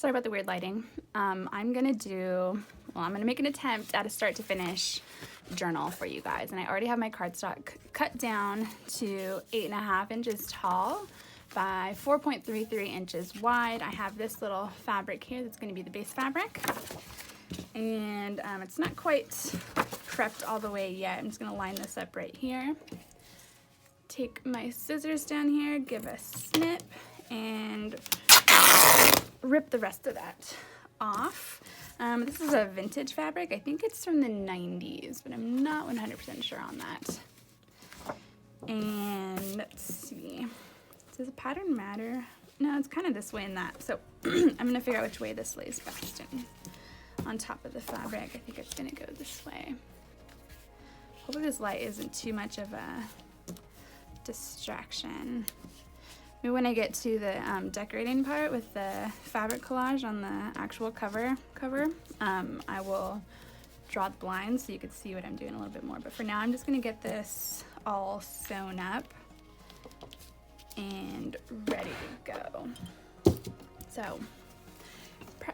Sorry about the weird lighting. I'm gonna make an attempt at a start to finish journal for you guys. And I already have my cardstock cut down to 8.5 inches tall by 4.33 inches wide. I have this little fabric here that's gonna be the base fabric. And it's not quite prepped all the way yet. I'm just gonna line this up right here. Take my scissors down here, give a snip, and rip the rest of that off. This is a vintage fabric. I think it's from the 90s, but I'm not 100% sure on that. And let's see. Does the pattern matter? No, it's kind of this way and that. So I'm gonna figure out which way this lays best. And on top of the fabric, I think it's gonna go this way. Hopefully this light isn't too much of a distraction. Maybe when I get to the decorating part with the fabric collage on the actual cover, I will draw the blinds so you can see what I'm doing a little bit more. But for now, I'm just gonna get this all sewn up and ready to go. So,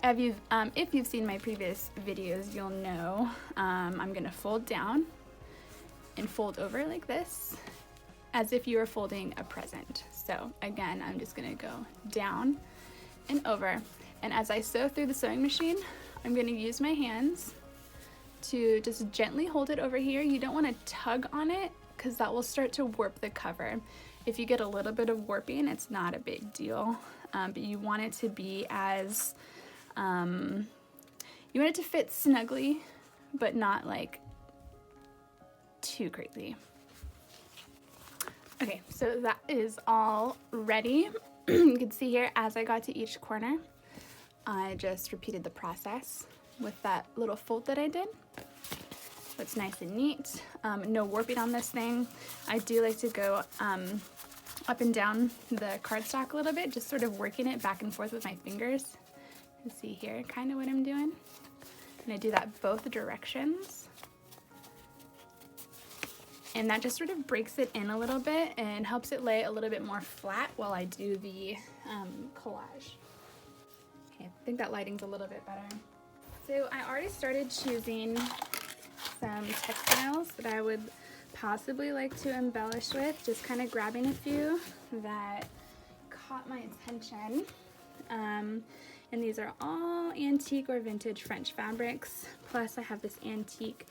if you've seen my previous videos, you'll know I'm gonna fold down and fold over like this, as if you were folding a present. So again, I'm just gonna go down and over. And as I sew through the sewing machine, I'm gonna use my hands to just gently hold it over here. You don't wanna tug on it because that will start to warp the cover. If you get a little bit of warping, it's not a big deal, but you want it to be as, you want it to fit snugly, but not like too crazy. Okay, so that is all ready. You can see here as I got to each corner, I just repeated the process with that little fold that I did. So it's nice and neat. No warping on this thing. I do like to go up and down the cardstock a little bit, just sort of working it back and forth with my fingers. You can see here kind of what I'm doing. And I do that both directions. And that just sort of breaks it in a little bit and helps it lay a little bit more flat while I do the collage. Okay, I think that lighting's a little bit better. So I already started choosing some textiles that I would possibly like to embellish with, just kind of grabbing a few that caught my attention. And these are all antique or vintage French fabrics, plus I have this antique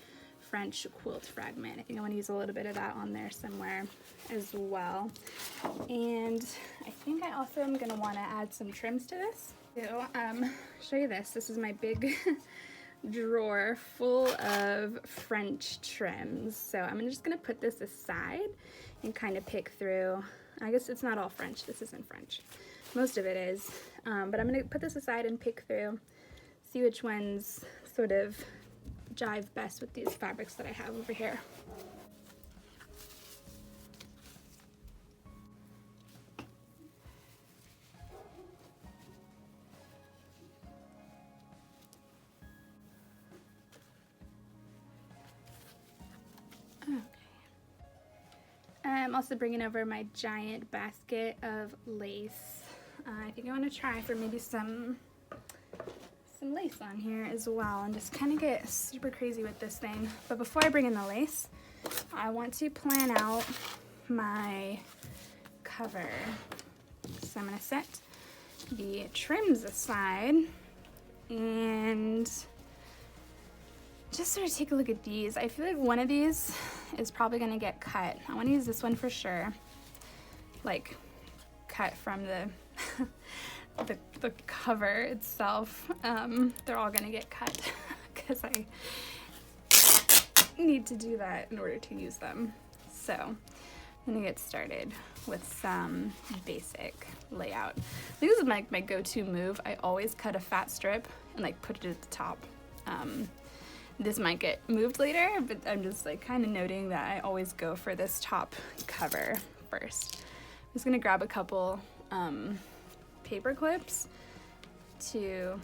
French quilt fragment. I think I want to use a little bit of that on there somewhere as well. And I think I also am going to want to add some trims to this. So, show you this. This is my big drawer full of French trims. So I'm just going to put this aside and kind of pick through. I guess it's not all French. This isn't French. Most of it is. But I'm going to put this aside and pick through, see which ones sort of jive best with these fabrics that I have over here. Okay. I'm also bringing over my giant basket of lace. I think I want to try for maybe some lace on here as well and just kind of get super crazy with this thing. But before I bring in the lace, I want to plan out my cover. So I'm going to set the trims aside and just sort of take a look at these. I feel like one of these is probably going to get cut. I want to use this one for sure. Like cut from the the cover itself. They're all gonna get cut because I need to do that in order to use them. So I'm gonna get started with some basic layout. I think this is my go-to move. I always cut a fat strip and like put it at the top. This might get moved later, but I'm just like kind of noting that I always go for this top cover first. I'm just gonna grab a couple paper clips to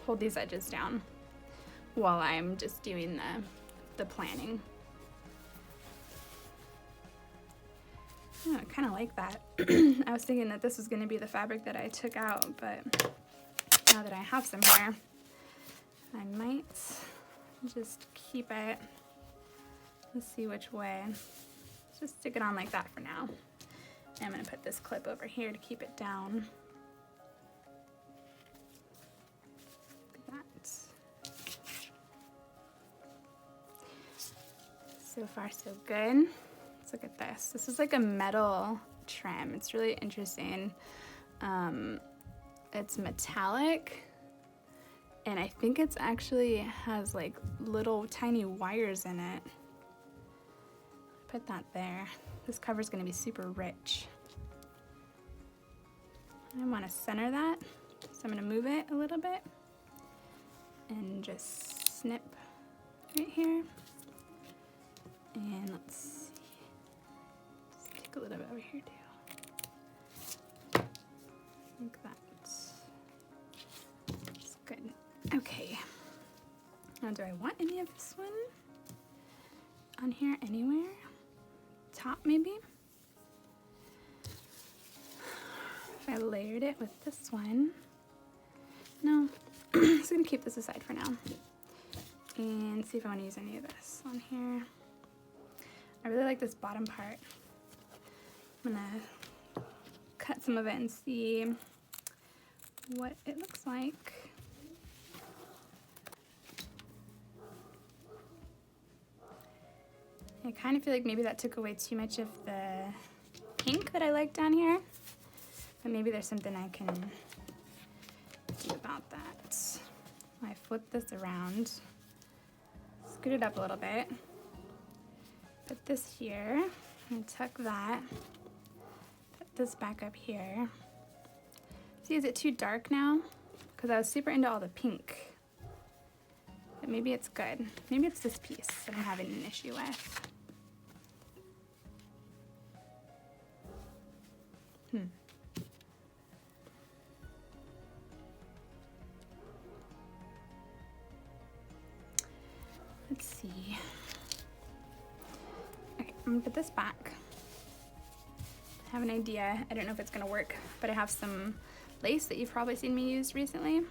hold these edges down while I'm just doing the planning. Oh, I kind of like that. I was thinking that this was going to be the fabric that I took out, but now that I have some here, I might just keep it. Let's see which way. Let's just stick it on like that for now. And I'm gonna put this clip over here to keep it down. Like that. So far so good. Let's look at this. This is like a metal trim. It's really interesting. It's metallic, and I think it's actually has like little tiny wires in it. Put that there. This cover is going to be super rich. I want to center that, so I'm going to move it a little bit and just snip right here. And let's see. Just take a little bit over here too. Like that. That's good. Okay. Now, do I want any of this one on here anywhere? Top maybe? If I layered it with this one. No. I'm just gonna keep this aside for now. And see if I want to use any of this on here. I really like this bottom part. I'm gonna cut some of it and see what it looks like. I kind of feel like maybe that took away too much of the pink that I like down here, but maybe there's something I can do about that. I flip this around, scoot it up a little bit, put this here, and tuck that, put this back up here. See, is it too dark now? Because I was super into all the pink. But maybe it's good. Maybe it's this piece that I'm having an issue with. Let's see. Okay, I'm gonna put this back. I have an idea. I don't know if it's gonna work, but I have some lace that you've probably seen me use recently.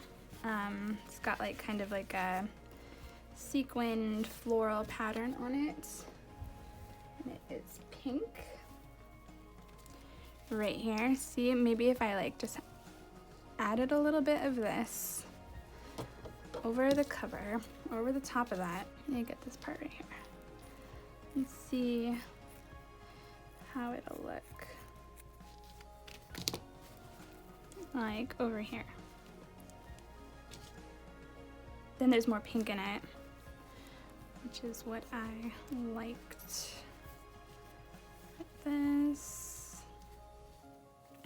It's got like kind of like a sequined floral pattern on it. And it is pink. Right here. See, maybe if I like just added a little bit of this over the cover, over the top of that. Let me get this part right here. And see how it'll look. Like over here. Then there's more pink in it, which is what I liked. Put this.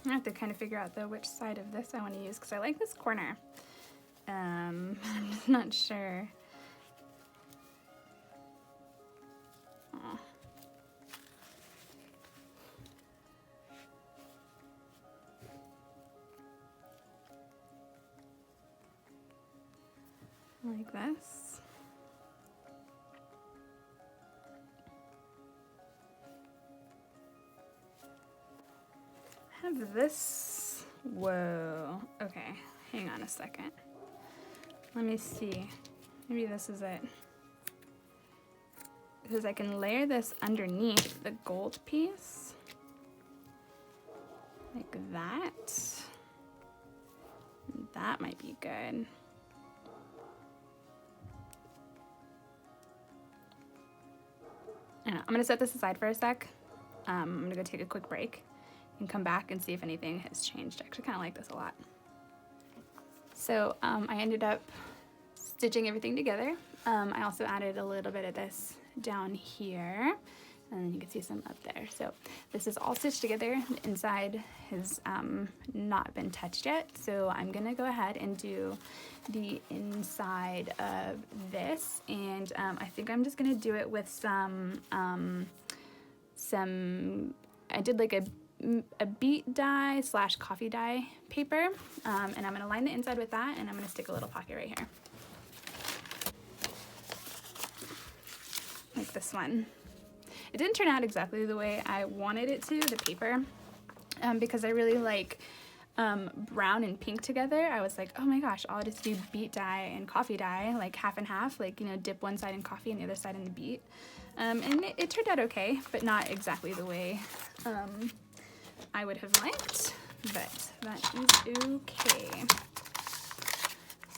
I have to kind of figure out though which side of this I want to use because I like this corner. I'm just not sure. Oh. Like this. I have this. Whoa. Okay, hang on a second. Let me see. Maybe this is it. Because I can layer this underneath the gold piece. Like that. That might be good. I'm gonna set this aside for a sec. I'm gonna go take a quick break and come back and see if anything has changed. I actually kind of like this a lot. So I ended up stitching everything together. I also added a little bit of this down here, and you can see some up there. So this is all stitched together. The inside has not been touched yet, so I'm gonna go ahead and do the inside of this, and I think I'm just gonna do it with some I did like a beet dye / coffee dye paper, and I'm gonna line the inside with that, and I'm gonna stick a little pocket right here. Like this one. It didn't turn out exactly the way I wanted it to, the paper, because I really like brown and pink together, I was like, oh my gosh, I'll just do beet dye and coffee dye, like half and half, like, you know, dip one side in coffee and the other side in the beet. And it turned out okay, but not exactly the way I would have liked, but that is okay.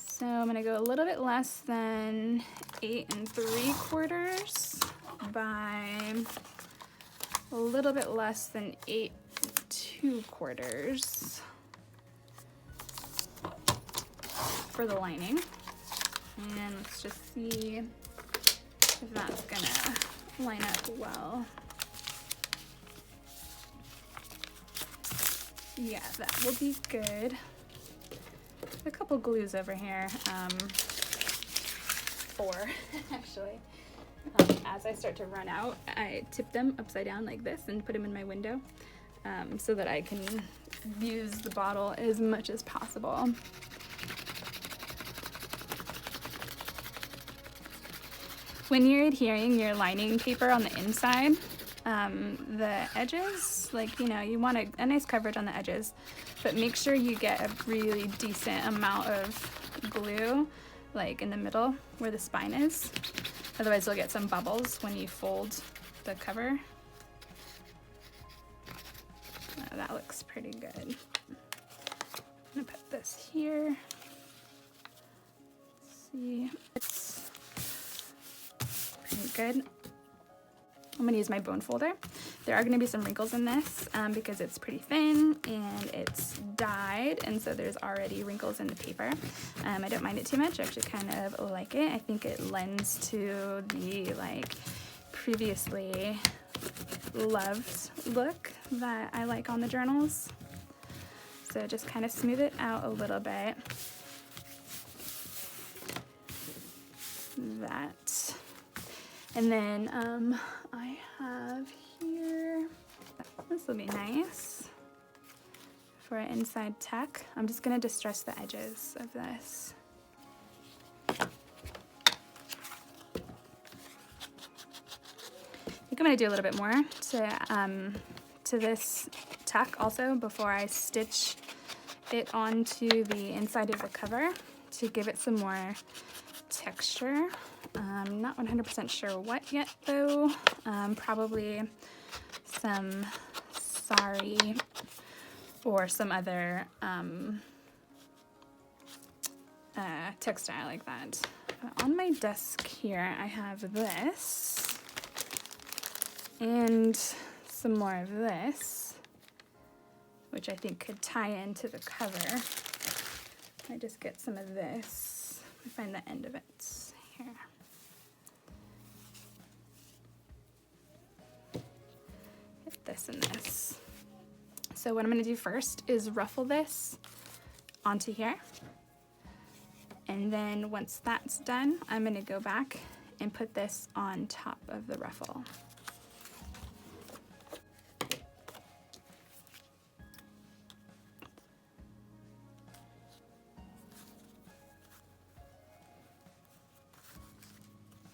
So I'm gonna go a little bit less than 8 3/4 by a little bit less than 8 2/4 for the lining. And let's just see if that's gonna line up well. Yeah, that will be good. A couple glues over here, 4 actually. As I start to run out, I tip them upside down like this and put them in my window so that I can use the bottle as much as possible. When you're adhering your lining paper on the inside, the edges, like, you know, you want a nice coverage on the edges, but make sure you get a really decent amount of glue, like in the middle where the spine is. Otherwise you'll get some bubbles when you fold the cover. Oh, that looks pretty good. I'm gonna put this here. Let's see, it's pretty good. I'm gonna use my bone folder. There are gonna be some wrinkles in this because it's pretty thin and it's dyed, and so there's already wrinkles in the paper. I don't mind it too much. I actually kind of like it. I think it lends to the like previously loved look that I like on the journals. So just kind of smooth it out a little bit. That. And then I have here, this will be nice for an inside tuck. I'm just gonna distress the edges of this. I think I'm gonna do a little bit more to this tuck also before I stitch it onto the inside of the cover to give it some more texture. I'm not 100% sure what yet though. Probably some sari or some other textile like that. On my desk here I have this and some more of this, which I think could tie into the cover. I just get some of this. I find the end of it here. Get this and this. So what I'm going to do first is ruffle this onto here. And then once that's done, I'm going to go back and put this on top of the ruffle.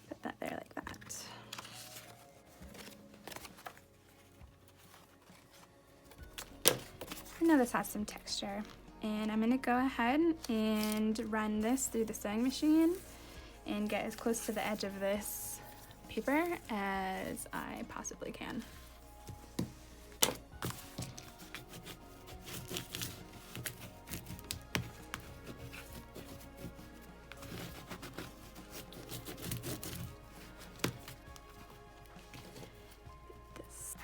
Put that there like that. I know this has some texture. And I'm gonna go ahead and run this through the sewing machine and get as close to the edge of this paper as I possibly can.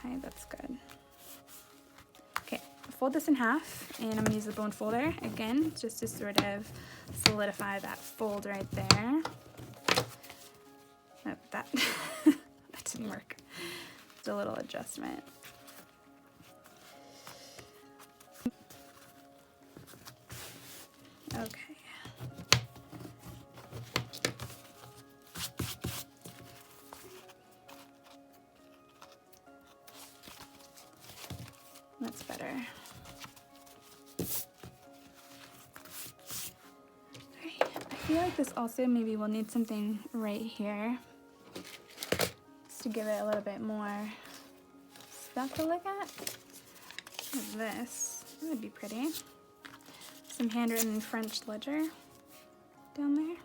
Okay, that's good. Fold this in half, and I'm gonna use the bone folder again just to sort of solidify that fold right there. Oh, that that didn't work. Just a little adjustment. Okay. That's better. I feel like this also maybe will need something right here just to give it a little bit more stuff to look at. Like this, that would be pretty. some handwritten French ledger down there.